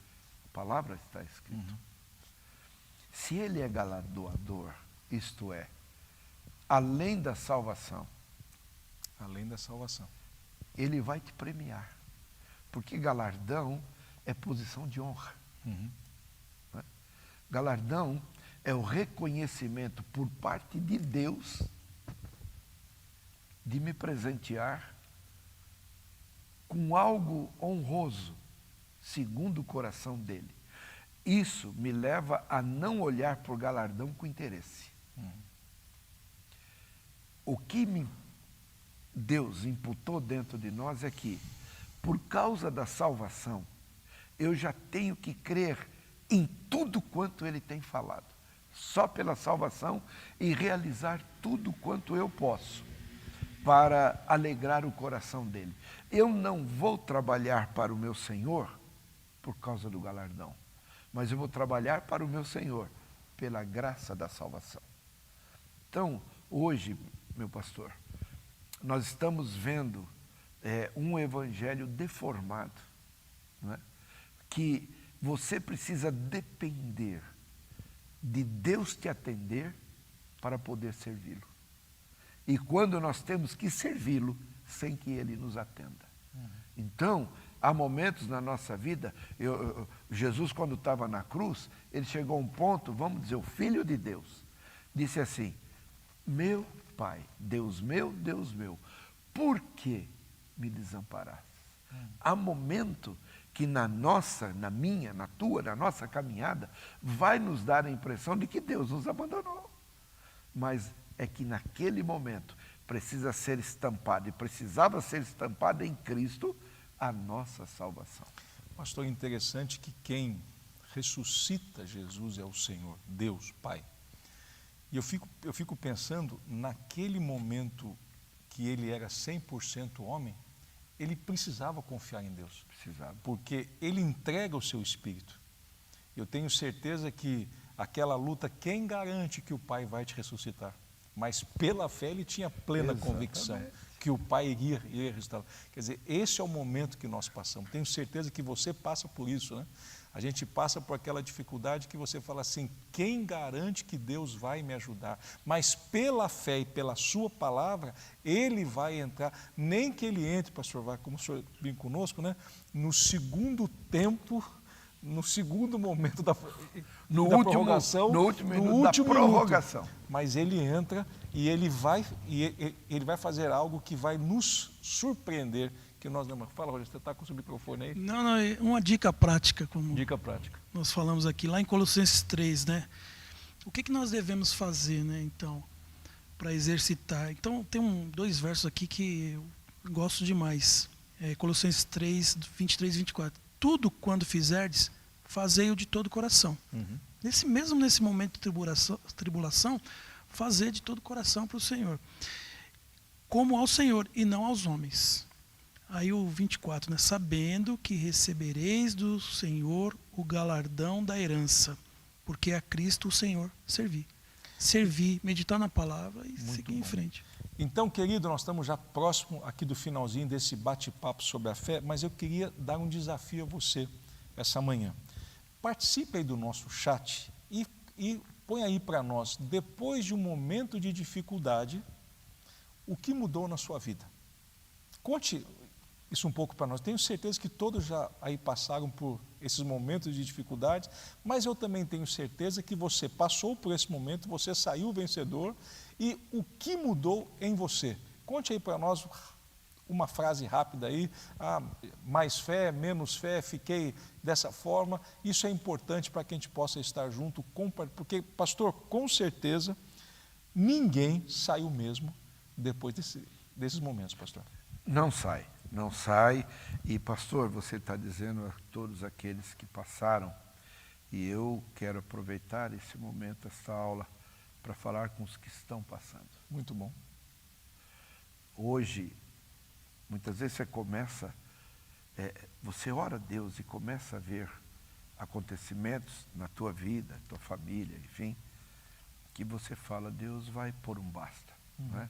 palavra está escrita. Se ele é galardoador, isto é, além da salvação, ele vai te premiar, porque galardão é posição de honra. Né? Galardão é o reconhecimento por parte de Deus de me presentear com algo honroso, segundo o coração dele. Isso me leva a não olhar por galardão com interesse. O que Deus imputou dentro de nós é que, por causa da salvação, eu já tenho que crer em tudo quanto Ele tem falado, só pela salvação, e realizar tudo quanto eu posso para alegrar o coração dele. Eu não vou trabalhar para o meu Senhor por causa do galardão, mas eu vou trabalhar para o meu Senhor pela graça da salvação. Então, hoje, meu pastor, nós estamos vendo um evangelho deformado, não é? Que você precisa depender de Deus te atender para poder servi-lo. E quando nós temos que servi-lo sem que Ele nos atenda. Então, há momentos na nossa vida, Jesus quando estava na cruz, Ele chegou a um ponto, vamos dizer, o Filho de Deus, disse assim, meu Pai, Deus meu, por que me desamparaste? Há momento que na minha, na tua, na nossa caminhada, vai nos dar a impressão de que Deus nos abandonou. Mas é que naquele momento precisa ser estampado, e precisava ser estampado em Cristo a nossa salvação. Pastor, interessante que quem ressuscita Jesus é o Senhor, Deus, Pai. E eu fico pensando, naquele momento que ele era 100% homem, ele precisava confiar em Deus. Precisava. Porque ele entrega o seu espírito. Eu tenho certeza que aquela luta, quem garante que o Pai vai te ressuscitar? Mas pela fé ele tinha plena convicção que o Pai iria ressuscitar. Quer dizer, esse é o momento que nós passamos. Tenho certeza que você passa por isso, né? A gente passa por aquela dificuldade que você fala assim, quem garante que Deus vai me ajudar? Mas pela fé e pela sua palavra, Ele vai entrar, nem que Ele entre, pastor, vai, como o senhor vem conosco, né? No segundo tempo, no segundo momento da prorrogação, no último minuto da prorrogação. Minuto, mas Ele entra e ele vai fazer algo que vai nos surpreender, que nós não... Fala, Rogério, você está com o seu microfone aí? Não, uma dica prática, como dica prática. Nós falamos aqui, lá em Colossenses 3, né? O que nós devemos fazer, né, então, para exercitar? Então, tem dois versos aqui que eu gosto demais. Colossenses 3, 23 e 24. Tudo quando fizerdes, fazei-o de todo o coração. Mesmo nesse momento de tribulação, fazer de todo o coração para o Senhor. Como ao Senhor e não aos homens. Aí o 24, né? Sabendo que recebereis do Senhor o galardão da herança, porque a Cristo o Senhor servir, meditar na palavra e muito seguir bom. Em frente. Então, querido, nós estamos já próximo aqui do finalzinho desse bate-papo sobre a fé, mas eu queria dar um desafio a você essa manhã. Participe aí do nosso chat e põe aí para nós, depois de um momento de dificuldade, o que mudou na sua vida? Conte isso um pouco para nós. Tenho certeza que todos já aí passaram por esses momentos de dificuldade, mas eu também tenho certeza que você passou por esse momento, você saiu vencedor, e o que mudou em você? Conte aí para nós uma frase rápida aí, mais fé, menos fé, fiquei dessa forma. Isso é importante para que a gente possa estar junto, porque, pastor, com certeza, ninguém saiu mesmo depois desses momentos, pastor. Não sai. E, pastor, você está dizendo a todos aqueles que passaram, e eu quero aproveitar esse momento, essa aula, para falar com os que estão passando. Muito bom. Hoje, muitas vezes você começa, você ora a Deus e começa a ver acontecimentos na tua vida, tua família, enfim, que você fala, Deus vai pôr um basta. Não é?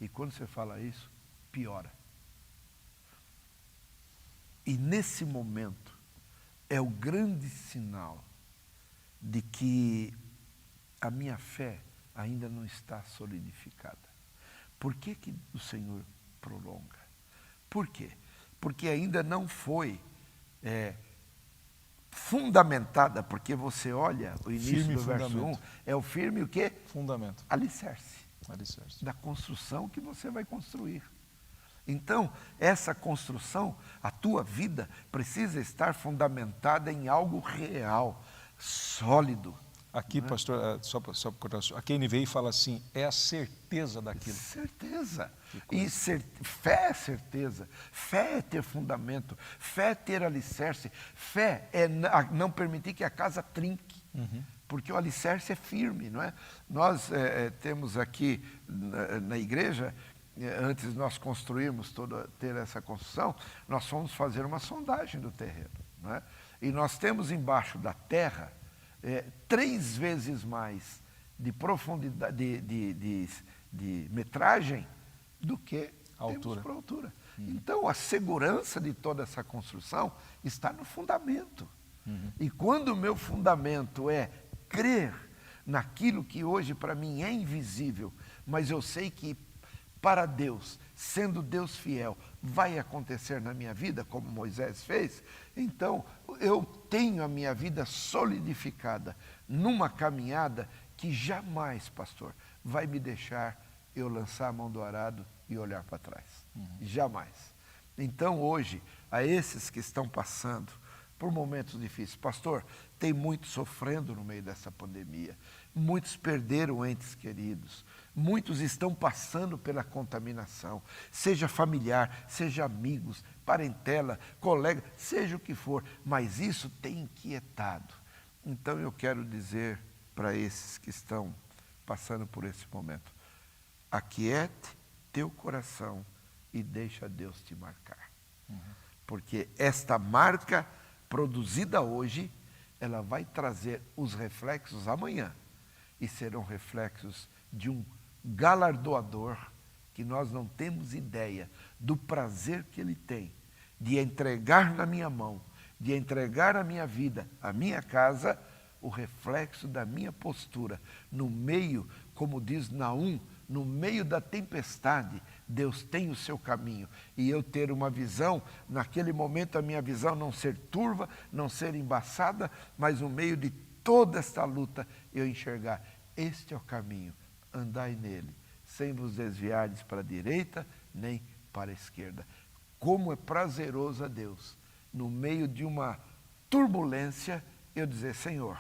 E quando você fala isso, piora. E nesse momento é o grande sinal de que a minha fé ainda não está solidificada. Por que o Senhor prolonga? Por quê? Porque ainda não foi fundamentada, porque você olha o início firme do verso 1, é o firme o quê? Fundamento. Alicerce. Alicerce. Da construção que você vai construir. Então, essa construção, a tua vida, precisa estar fundamentada em algo real, sólido. Aqui, pastor, só para cortar, aqui a NVI fala assim, é a certeza daquilo. Certeza. E fé é certeza. Fé é ter fundamento. Fé é ter alicerce. Fé é não permitir que a casa trinque. Porque o alicerce é firme, não é? Nós temos aqui na igreja, antes de nós construirmos, ter essa construção, nós fomos fazer uma sondagem do terreno, não é? E nós temos embaixo da terra 3 vezes mais de profundidade, de metragem do que temos para a altura. Então, a segurança de toda essa construção está no fundamento. E quando o meu fundamento é crer naquilo que hoje para mim é invisível, mas eu sei que para Deus, sendo Deus fiel, vai acontecer na minha vida, como Moisés fez, então eu tenho a minha vida solidificada numa caminhada que jamais, pastor, vai me deixar eu lançar a mão do arado e olhar para trás. Jamais. Então hoje, a esses que estão passando por momentos difíceis, pastor, tem muitos sofrendo no meio dessa pandemia, muitos perderam entes queridos, muitos estão passando pela contaminação, seja familiar, seja amigos, parentela, colega, seja o que for, mas isso tem inquietado. Então eu quero dizer para esses que estão passando por esse momento, aquiete teu coração e deixa Deus te marcar. Porque esta marca produzida hoje, ela vai trazer os reflexos amanhã. E serão reflexos de um galardoador que nós não temos ideia do prazer que ele tem de entregar na minha mão, de entregar a minha vida, a minha casa, o reflexo da minha postura no meio, como diz Naum, no meio da tempestade, Deus tem o seu caminho. E eu ter uma visão, naquele momento a minha visão não ser turva, não ser embaçada, mas no meio de toda esta luta eu enxergar, este é o caminho, andai nele, sem vos desviardes para a direita, nem para a esquerda. Como é prazeroso a Deus, no meio de uma turbulência, eu dizer, Senhor,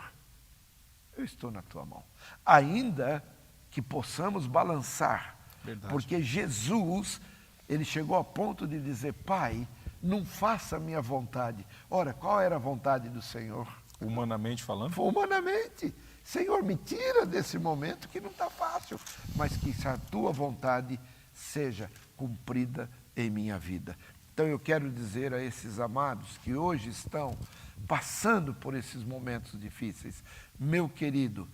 eu estou na tua mão. Ainda que possamos balançar. Verdade. Porque Jesus, ele chegou a ponto de dizer, Pai, não faça a minha vontade. Ora, qual era a vontade do Senhor? Humanamente falando? Humanamente. Senhor, me tira desse momento que não está fácil, mas que a tua vontade seja cumprida em minha vida. Então eu quero dizer a esses amados que hoje estão passando por esses momentos difíceis, meu querido,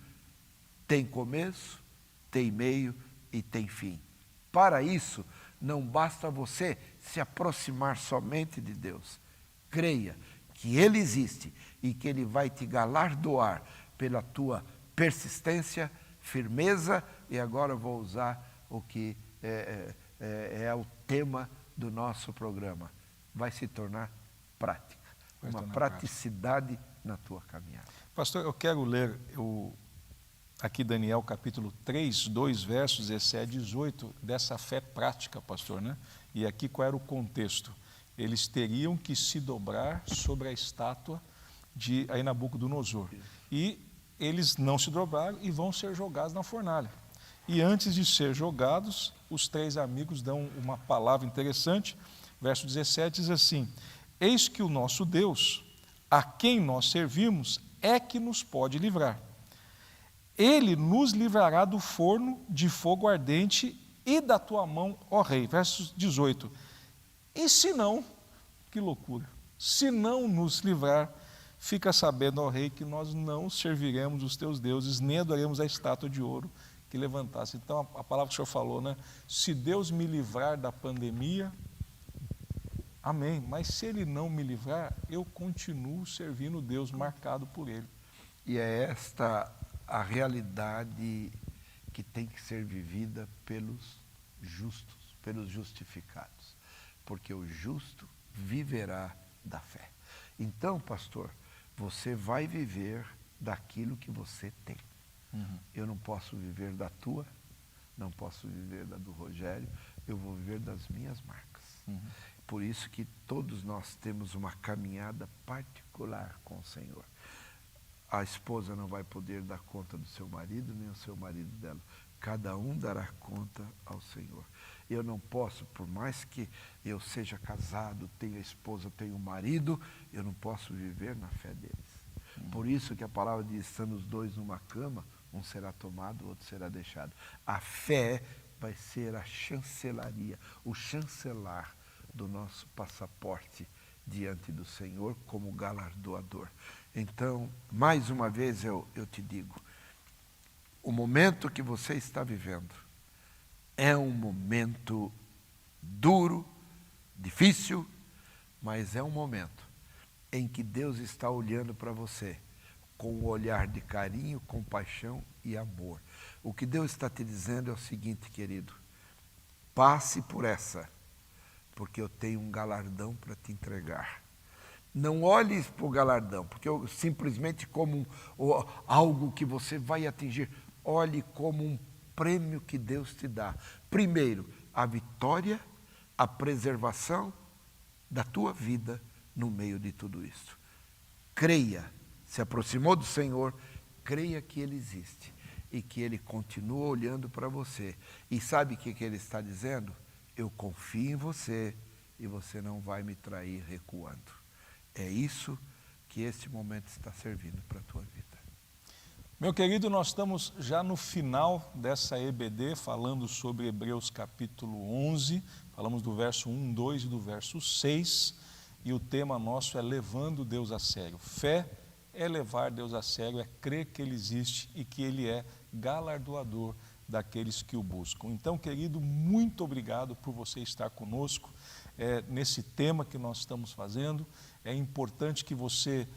tem começo, tem meio e tem fim. Para isso, não basta você se aproximar somente de Deus. Creia que Ele existe e que Ele vai te galardoar pela tua persistência, firmeza, e agora eu vou usar o que é o tema do nosso programa. Vai se tornar prática, uma praticidade na tua caminhada. Pastor, eu quero ler aqui Daniel capítulo 3, 2 versos 17 a 18, dessa fé prática, pastor, né? E aqui qual era o contexto? Eles teriam que se dobrar sobre a estátua de Nabucodonosor. E eles não se dobraram e vão ser jogados na fornalha. E antes de ser jogados, os 3 amigos dão uma palavra interessante. Verso 17 diz assim, eis que o nosso Deus, a quem nós servimos, é que nos pode livrar. Ele nos livrará do forno de fogo ardente e da tua mão, ó rei. Verso 18. E se não, que loucura, se não nos livrar, fica sabendo, ó rei, que nós não serviremos os teus deuses, nem adoremos a estátua de ouro que levantasse. Então, a palavra que o senhor falou, né? Se Deus me livrar da pandemia, amém. Mas se Ele não me livrar, eu continuo servindo Deus marcado por Ele. E é esta a realidade que tem que ser vivida pelos justos, pelos justificados. Porque o justo viverá da fé. Então, pastor, você vai viver daquilo que você tem. Eu não posso viver da tua, não posso viver da do Rogério, eu vou viver das minhas marcas. Por isso que todos nós temos uma caminhada particular com o Senhor. A esposa não vai poder dar conta do seu marido, nem o seu marido dela. Cada um dará conta ao Senhor. Eu não posso, por mais que eu seja casado, tenha esposa, tenha marido, eu não posso viver na fé deles. Por isso que a palavra diz, estando os dois numa cama, um será tomado, o outro será deixado. A fé vai ser a chancelaria, o chancelar do nosso passaporte diante do Senhor como galardoador. Então, mais uma vez eu te digo, o momento que você está vivendo é um momento duro, difícil, mas é um momento em que Deus está olhando para você com um olhar de carinho, compaixão e amor. O que Deus está te dizendo é o seguinte, querido, passe por essa, porque eu tenho um galardão para te entregar. Não olhe para o galardão, porque simplesmente como algo que você vai atingir. Olhe como um prêmio que Deus te dá. Primeiro, a vitória, a preservação da tua vida no meio de tudo isso. Creia, se aproximou do Senhor, creia que Ele existe e que Ele continua olhando para você. E sabe o que Ele está dizendo? Eu confio em você e você não vai me trair recuando. É isso que este momento está servindo para a tua vida. Meu querido, nós estamos já no final dessa EBD, falando sobre Hebreus capítulo 11, falamos do verso 1, 2 e do verso 6, e o tema nosso é levando Deus a sério. Fé é levar Deus a sério, é crer que Ele existe e que Ele é galardoador daqueles que o buscam. Então, querido, muito obrigado por você estar conosco nesse tema que nós estamos fazendo. É importante que você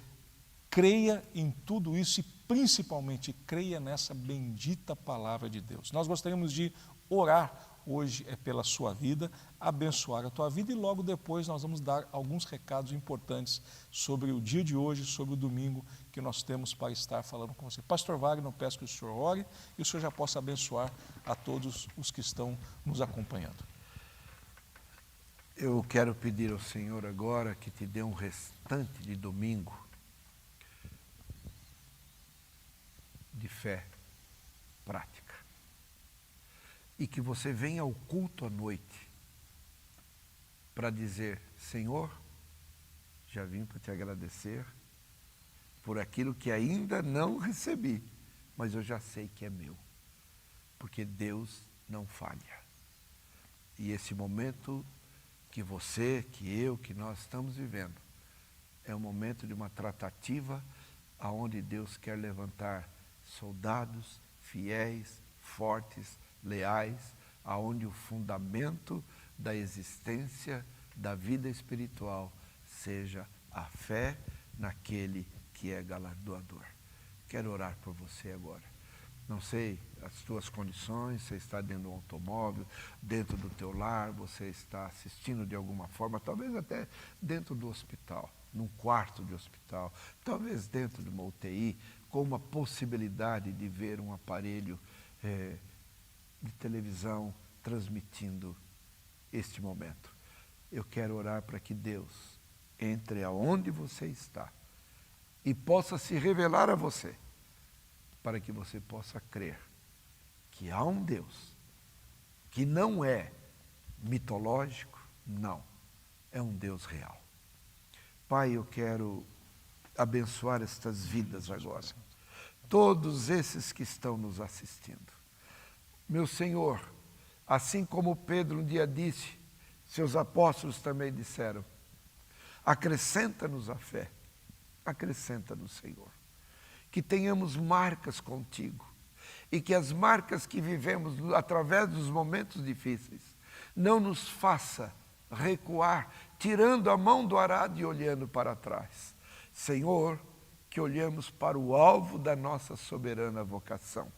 creia em tudo isso e principalmente creia nessa bendita palavra de Deus. Nós gostaríamos de orar hoje pela sua vida, abençoar a tua vida e logo depois nós vamos dar alguns recados importantes sobre o dia de hoje, sobre o domingo que nós temos para estar falando com você. Pastor Wagner, eu peço que o senhor ore e o senhor já possa abençoar a todos os que estão nos acompanhando. Eu quero pedir ao Senhor agora que te dê um restante de domingo de fé prática. E que você venha ao culto à noite para dizer, Senhor, já vim para te agradecer por aquilo que ainda não recebi, mas eu já sei que é meu, porque Deus não falha. E esse momento que você, que eu, que nós estamos vivendo, é um momento de uma tratativa aonde Deus quer levantar soldados fiéis, fortes, leais, aonde o fundamento da existência, da vida espiritual, seja a fé naquele que é galardoador. Quero orar por você agora. Não sei as tuas condições, você está dentro de um automóvel, dentro do teu lar, você está assistindo de alguma forma, talvez até dentro do hospital, num quarto de hospital, talvez dentro de uma UTI, com uma possibilidade de ver um aparelho de televisão transmitindo este momento. Eu quero orar para que Deus entre aonde você está e possa se revelar a você, para que você possa crer que há um Deus que não é mitológico, não, é um Deus real. Pai, eu quero abençoar estas vidas agora, todos esses que estão nos assistindo. Meu Senhor, assim como Pedro um dia disse, seus apóstolos também disseram, acrescenta-nos a fé, acrescenta-nos, Senhor, que tenhamos marcas contigo e que as marcas que vivemos através dos momentos difíceis não nos faça recuar, tirando a mão do arado e olhando para trás. Senhor, que olhemos para o alvo da nossa soberana vocação.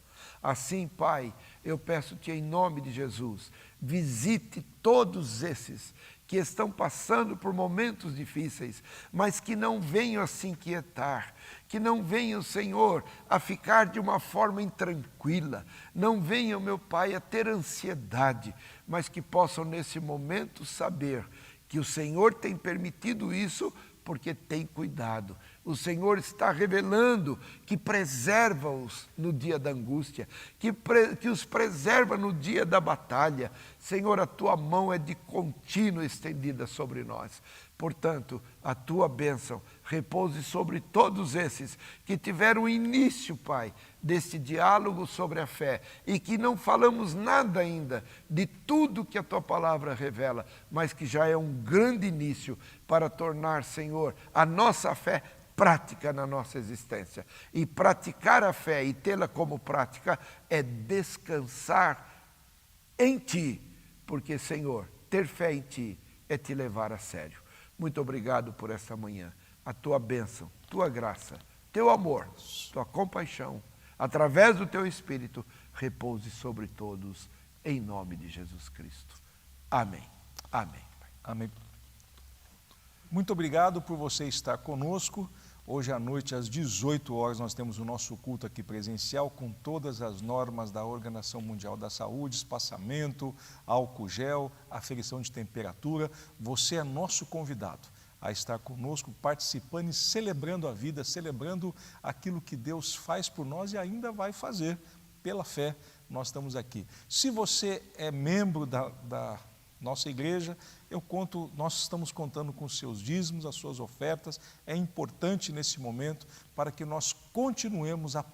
Assim, Pai, eu peço-te em nome de Jesus, visite todos esses que estão passando por momentos difíceis, mas que não venham a se inquietar, que não venham, Senhor, a ficar de uma forma intranquila, não venham, meu Pai, a ter ansiedade, mas que possam nesse momento saber que o Senhor tem permitido isso porque tem cuidado. O Senhor está revelando que preserva-os no dia da angústia, que os preserva no dia da batalha. Senhor, a tua mão é de contínuo estendida sobre nós. Portanto, a tua bênção repouse sobre todos esses que tiveram início, Pai, deste diálogo sobre a fé e que não falamos nada ainda de tudo que a tua palavra revela, mas que já é um grande início para tornar, Senhor, a nossa fé prática na nossa existência. E praticar a fé e tê-la como prática é descansar em Ti, porque, Senhor, ter fé em Ti é te levar a sério. Muito obrigado por esta manhã. A tua bênção, tua graça, teu amor, tua compaixão, através do teu Espírito, repouse sobre todos, em nome de Jesus Cristo. Amém. Amém. Amém. Muito obrigado por você estar conosco. Hoje à noite, às 18 horas, nós temos o nosso culto aqui presencial, com todas as normas da Organização Mundial da Saúde, espaçamento, álcool gel, aferição de temperatura. Você é nosso convidado a estar conosco, participando e celebrando a vida, celebrando aquilo que Deus faz por nós e ainda vai fazer. Pela fé, nós estamos aqui. Se você é membro da nossa igreja, nós estamos contando com os seus dízimos, as suas ofertas. É importante nesse momento para que nós continuemos a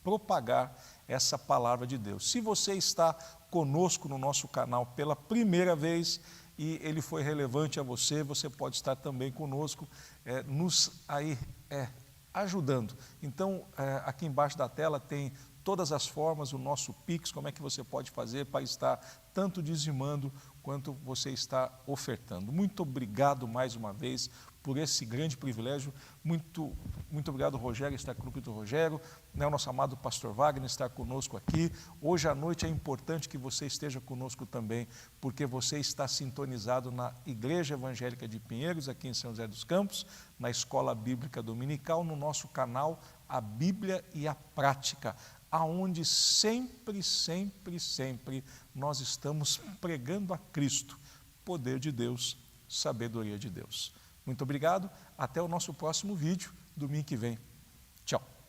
propagar essa palavra de Deus. Se você está conosco no nosso canal pela primeira vez e ele foi relevante a você, você pode estar também conosco, nos ajudando. Então, aqui embaixo da tela tem todas as formas, o nosso Pix, como é que você pode fazer para estar tanto dizimando quanto você está ofertando. Muito obrigado mais uma vez por esse grande privilégio. Muito obrigado, Rogério, estar com o do Rogério, o nosso amado pastor Wagner estar conosco aqui. Hoje à noite é importante que você esteja conosco também, porque você está sintonizado na Igreja Evangélica de Pinheiros, aqui em São José dos Campos, na Escola Bíblica Dominical, no nosso canal A Bíblia e a Prática, aonde sempre nós estamos pregando a Cristo, poder de Deus, sabedoria de Deus. Muito obrigado, até o nosso próximo vídeo, domingo que vem. Tchau.